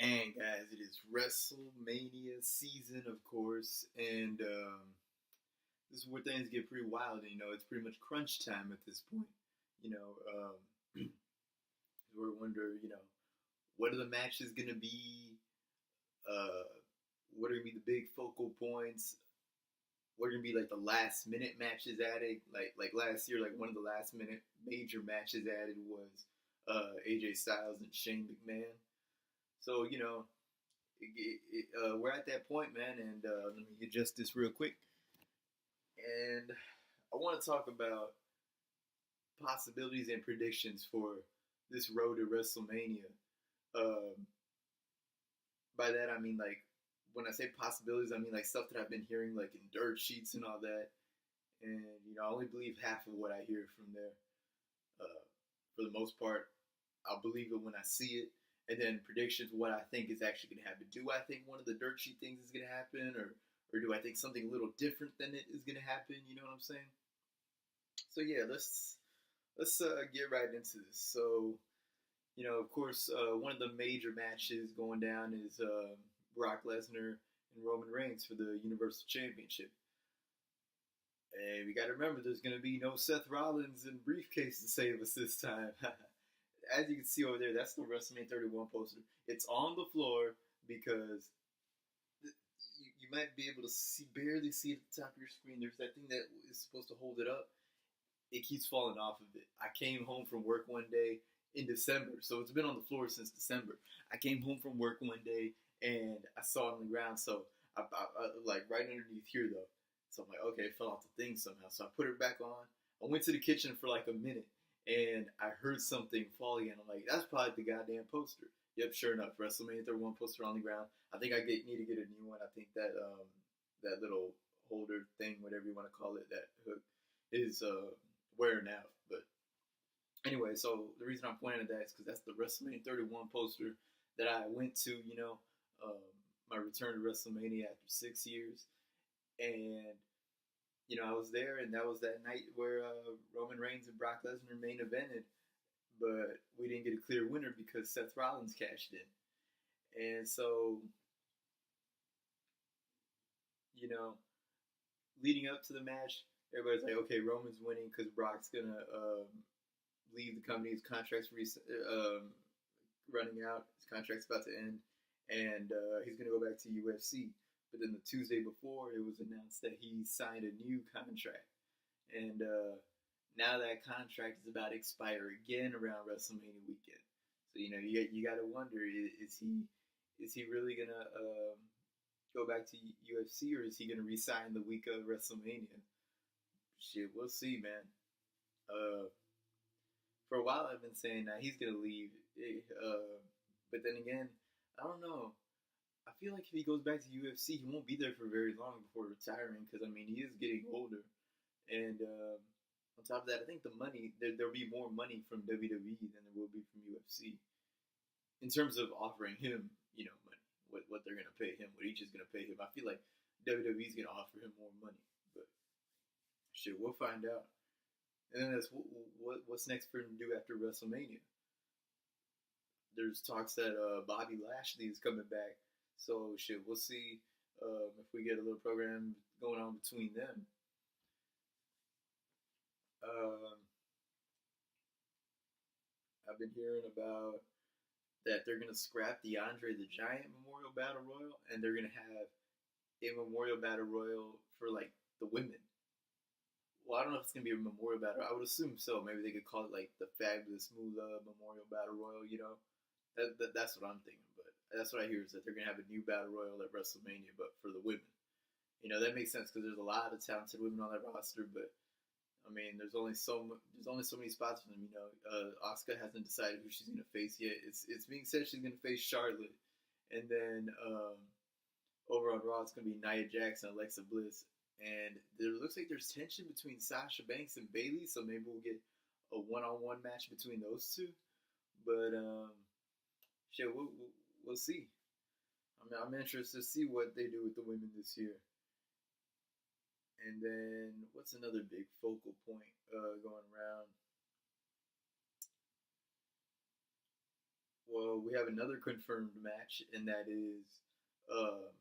And guys, it is WrestleMania season, of course, and this is where things get pretty wild. It's pretty much crunch time at this point. You know, we wonder, what are the matches gonna be? Uh, what are gonna be the big focal points? What are gonna be like the last minute matches added? Like last year, like one of the last minute major matches added was AJ Styles and Shane McMahon. So we're at that point, man, and let me adjust this real quick. And I want to talk about possibilities and predictions for this road to WrestleMania. Um, by that, I mean like when I say possibilities, I mean like stuff that I've been hearing, like in dirt sheets and all that. And I only believe half of what I hear from there. For the most part, I'll believe it when I see it. And then predictions, what I think is actually going to happen. Do I think one of the dirt sheet things is going to happen, or do I think something a little different than it is going to happen? You know what I'm saying? So yeah, let's get right into this. So of course, one of the major matches going down is Brock Lesnar and Roman Reigns for the Universal Championship. And we got to remember, there's going to be no Seth Rollins and briefcase to save us this time. As you can see over there, that's the WrestleMania 31 poster. It's on the floor because you might be able to barely see at the top of your screen. There's that thing that is supposed to hold it up. It keeps falling off of it. I came home from work one day in December, so it's been on the floor since December. I came home from work one day and I saw it on the ground, so I like right underneath here though. So I'm like, okay, it fell off the thing somehow. So I put it back on. I went to the kitchen for like a minute and I heard something fall again. I'm like, that's probably the goddamn poster. Yep, sure enough, WrestleMania 31 poster on the ground. I think I need to get a new one. I think that that little holder thing, whatever you want to call it, that hook is wearing out. But anyway, so the reason I'm pointing at that is because that's the WrestleMania 31 poster that I went to. My return to WrestleMania after 6 years, and I was there, and that was that night where Roman Reigns and Brock Lesnar main evented, but we didn't get a clear winner because Seth Rollins cashed in. And so, leading up to the match, everybody's like, okay, Roman's winning because Brock's going to leave the company. His contract's running out. His contract's about to end. And he's going to go back to UFC. But then the Tuesday before, it was announced that he signed a new contract. And now that contract is about to expire again around WrestleMania weekend. So, you got to wonder, is he really going to go back to UFC, or is he going to re-sign the week of WrestleMania? Shit, we'll see, man. For a while, I've been saying that he's going to leave. But then again, I don't know. I feel like if he goes back to UFC, he won't be there for very long before retiring because, he is getting older. And on top of that, I think the money, there'll be more money from WWE than there will be from UFC in terms of offering him, money, what they're going to pay him, what each is going to pay him. I feel like WWE's going to offer him more money. But shit, we'll find out. And then that's what's next for him to do after WrestleMania. There's talks that Bobby Lashley is coming back. So, shit, we'll see if we get a little program going on between them. I've been hearing about that they're going to scrap the Andre the Giant Memorial Battle Royal, and they're going to have a Memorial Battle Royal for, like, the women. Well, I don't know if it's going to be a Memorial Battle. I would assume so. Maybe they could call it, like, the Fabulous Moolah Memorial Battle Royal, That's what I'm thinking, but that's what I hear is that they're going to have a new Battle Royal at WrestleMania, but for the women. That makes sense because there's a lot of talented women on that roster, but there's only so many spots for them. Asuka hasn't decided who she's going to face yet. It's being said she's going to face Charlotte, and then over on Raw it's going to be Nia Jax and Alexa Bliss, and there looks like there's tension between Sasha Banks and Bayley, so maybe we'll get a one-on-one match between those two. But shit, we'll see. I'm interested to see what they do with the women this year. And then, what's another big focal point going around? Well, we have another confirmed match, and that is um,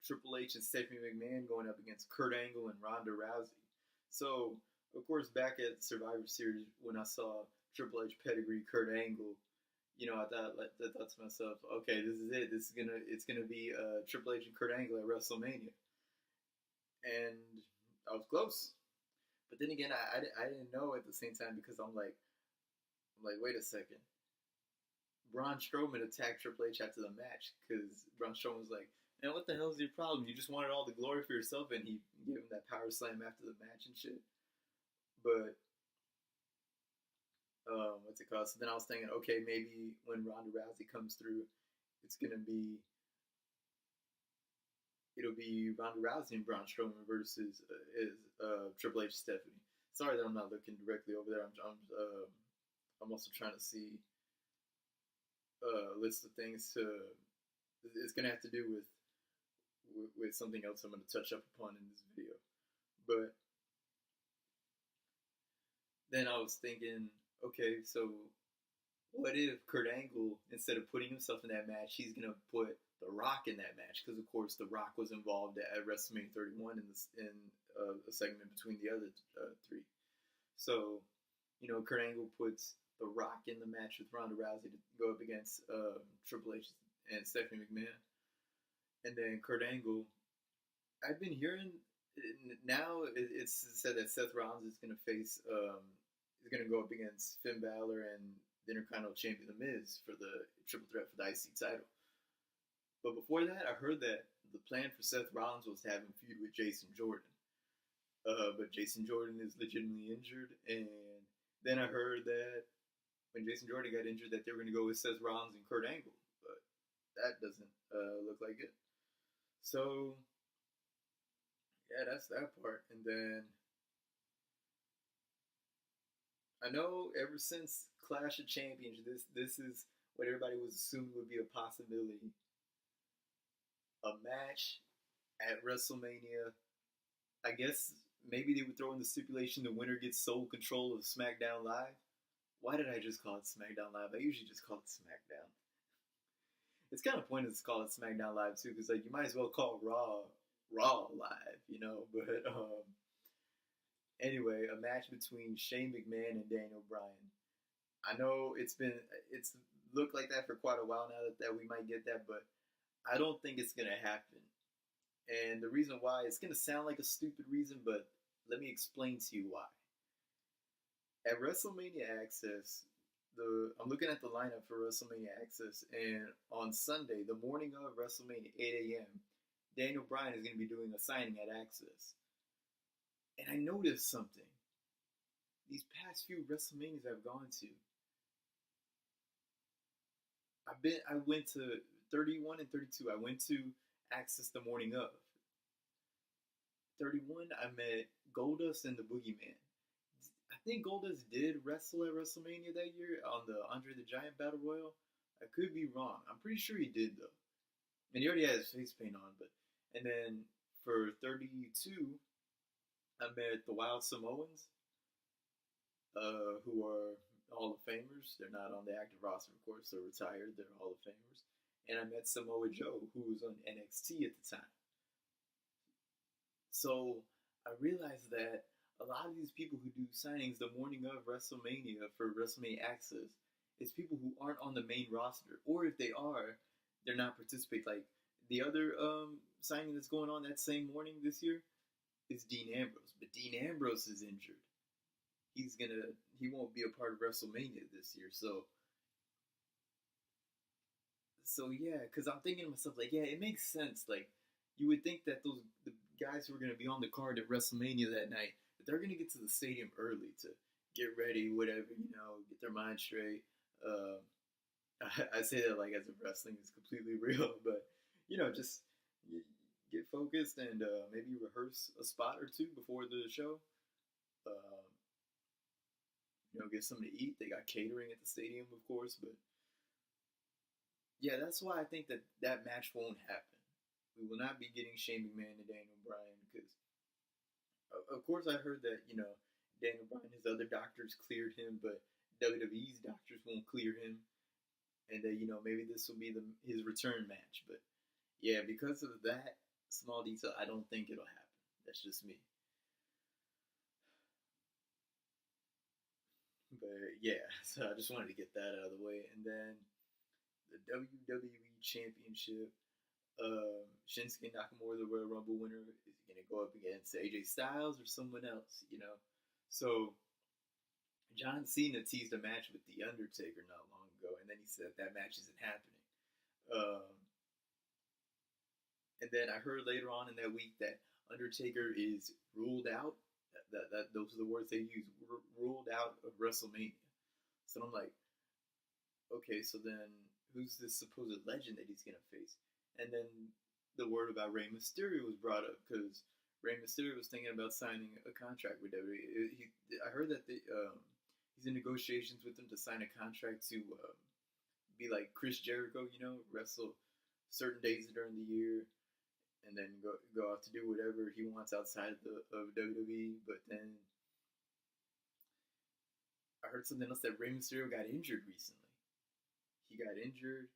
Triple H and Stephanie McMahon going up against Kurt Angle and Ronda Rousey. So, of course, back at Survivor Series, when I saw Triple H pedigree Kurt Angle, I thought to myself, okay, this is it. It's gonna be Triple H and Kurt Angle at WrestleMania, and I was close. But then again, I didn't know at the same time because I'm like, wait a second. Braun Strowman attacked Triple H after the match because Braun Strowman was like, "Man, what the hell is your problem? You just wanted all the glory for yourself," and he gave him that power slam after the match and shit. But what's it called? So then I was thinking, okay, maybe when Ronda Rousey comes through, it's gonna be it'll be Ronda Rousey and Braun Strowman versus Triple H Stephanie. Sorry that I'm not looking directly over there. I'm also trying to see a list of things to. It's gonna have to do with something else I'm gonna touch up upon in this video. But then I was thinking, okay, so what if Kurt Angle, instead of putting himself in that match, he's gonna put The Rock in that match? Because of course, The Rock was involved at WrestleMania 31 in a segment between the other three. So, Kurt Angle puts The Rock in the match with Ronda Rousey to go up against Triple H and Stephanie McMahon, and then Kurt Angle. I've been hearing now it's said that Seth Rollins is gonna face is gonna go up against Finn Balor and the Intercontinental Champion The Miz for the triple threat for the IC title. But before that, I heard that the plan for Seth Rollins was to have him feud with Jason Jordan. But Jason Jordan is legitimately injured, and then I heard that when Jason Jordan got injured, that they were going to go with Seth Rollins and Kurt Angle, but that doesn't look like it. So yeah, that's that part. And then I know ever since Clash of Champions, this is what everybody was assuming would be a possibility. A match at WrestleMania. I guess maybe they would throw in the stipulation the winner gets sole control of SmackDown Live. Why did I just call it SmackDown Live? I usually just call it SmackDown. It's kind of pointless to call it SmackDown Live too, because you might as well call it Raw Live, But anyway, a match between Shane McMahon and Daniel Bryan. I know it's looked like that for quite a while now that we might get that, but I don't think it's gonna happen. And the reason why, it's gonna sound like a stupid reason, but let me explain to you why. At WrestleMania Access, I'm looking at the lineup for WrestleMania Access, and on Sunday, the morning of WrestleMania, 8 a.m., Daniel Bryan is going to be doing a signing at Access. And I noticed something. These past few WrestleManias I've gone to, I went to 31 and 32. I went to Access the morning of. 31, I met Goldust and the Boogeyman. I think Goldust did wrestle at WrestleMania that year on the Andre the Giant Battle Royal. I could be wrong. I'm pretty sure he did though. And he already had his face paint on, and then for 32, I met the Wild Samoans, who are Hall of Famers. They're not on the active roster, of course. They're retired. They're Hall of Famers. And I met Samoa Joe, who was on NXT at the time. So I realized that a lot of these people who do signings the morning of WrestleMania for WrestleMania Access is people who aren't on the main roster. Or if they are, they're not participating. Like the other signing that's going on that same morning this year is Dean Ambrose. But Dean Ambrose is injured. He won't be a part of WrestleMania this year. So yeah, because I'm thinking to myself, like, yeah, it makes sense. Like, you would think that the guys who are going to be on the card at WrestleMania that night, that they're going to get to the stadium early to get ready, whatever, get their mind straight. I say that like as if wrestling is completely real, but, just get focused and maybe rehearse a spot or two before the show. Get something to eat. They got catering at the stadium, of course, but yeah, that's why I think that match won't happen. We will not be getting Shane McMahon and Daniel Bryan because, of course, I heard that, Daniel Bryan, his other doctors cleared him, but WWE's doctors won't clear him. and maybe this will be his return match. But yeah, because of that small detail, I don't think it'll happen. That's just me. But yeah, so I just wanted to get that out of the way, and then the WWE Championship. Shinsuke Nakamura, the Royal Rumble winner, is he going to go up against AJ Styles or someone else? So John Cena teased a match with The Undertaker not long ago, and then he said that match isn't happening. Um, and then I heard later on in that week that Undertaker is ruled out. That those are the words they use. Ruled out of WrestleMania. So I'm like, okay, so then who's this supposed legend that he's gonna face? And then the word about Rey Mysterio was brought up because Rey Mysterio was thinking about signing a contract with WWE. I heard that he's in negotiations with them to sign a contract to be like Chris Jericho, wrestle certain days during the year, and then go out to do whatever he wants outside of WWE. But then I heard something else that Rey Mysterio got injured recently. He got injured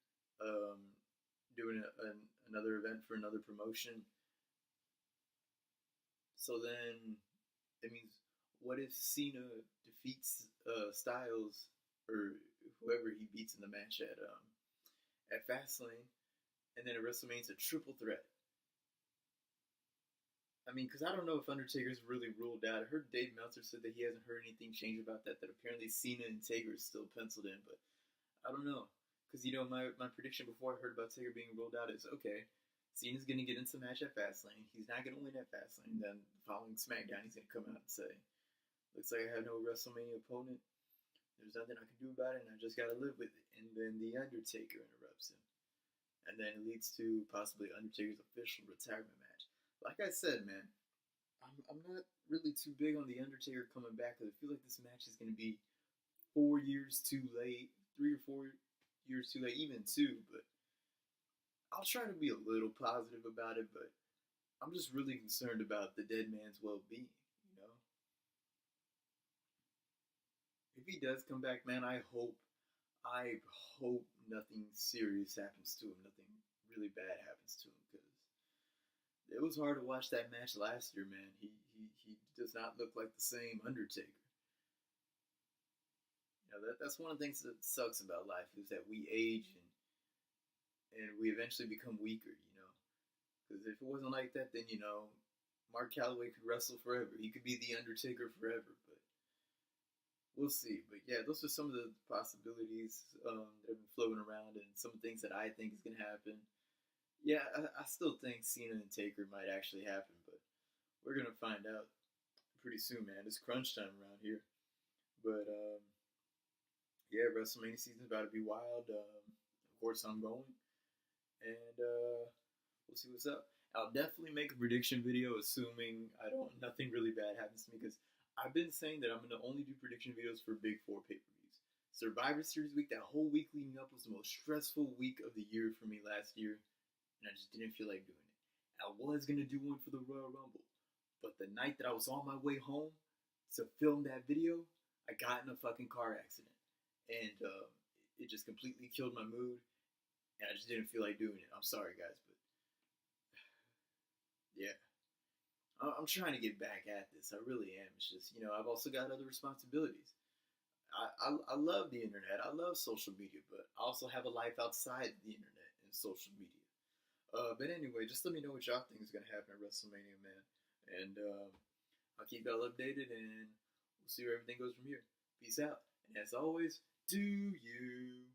doing another event for another promotion. So then it means, what if Cena defeats Styles or whoever he beats in the match at Fastlane, and then at WrestleMania it's a triple threat? I mean, because I don't know if Undertaker's really ruled out. I heard Dave Meltzer said that he hasn't heard anything change about that. That apparently Cena and Taker is still penciled in, but I don't know. Because my prediction before I heard about Taker being ruled out is, okay, Cena's gonna get into the match at Fastlane. He's not gonna win at Fastlane. Then following SmackDown, he's gonna come out and say, "Looks like I have no WrestleMania opponent. There's nothing I can do about it, and I just gotta live with it." And then the Undertaker interrupts him, and then it leads to possibly Undertaker's official retirement match. Like I said, man, I'm not really too big on the Undertaker coming back because I feel like this match is gonna be 4 years too late, 3 or 4 years too late, even 2. But I'll try to be a little positive about it. But I'm just really concerned about the dead man's well-being. If he does come back, man, I hope nothing serious happens to him. Nothing really bad happens to him, because it was hard to watch that match last year, man. He does not look like the same Undertaker. That's one of the things that sucks about life, is that we age and we eventually become weaker. Because if it wasn't like that, then Mark Calloway could wrestle forever. He could be the Undertaker forever. But we'll see. But yeah, those are some of the possibilities that have been floating around, and some things that I think is going to happen. Yeah, I still think Cena and Taker might actually happen, but we're going to find out pretty soon, man. It's crunch time around here. But yeah, WrestleMania season's about to be wild. Of course, I'm going, and we'll see what's up. I'll definitely make a prediction video, assuming nothing really bad happens to me, because I've been saying that I'm going to only do prediction videos for Big Four pay-per-views. Survivor Series week, that whole week leading up, was the most stressful week of the year for me last year, and I just didn't feel like doing it. I was going to do one for the Royal Rumble, but the night that I was on my way home to film that video, I got in a fucking car accident, and it just completely killed my mood, and I just didn't feel like doing it. I'm sorry, guys, but yeah. I'm trying to get back at this. I really am. It's just, I've also got other responsibilities. I love the internet. I love social media, but I also have a life outside the internet and social media. But anyway, just let me know what y'all think is going to happen at WrestleMania, man. And I'll keep y'all updated, and we'll see where everything goes from here. Peace out. And as always, do you.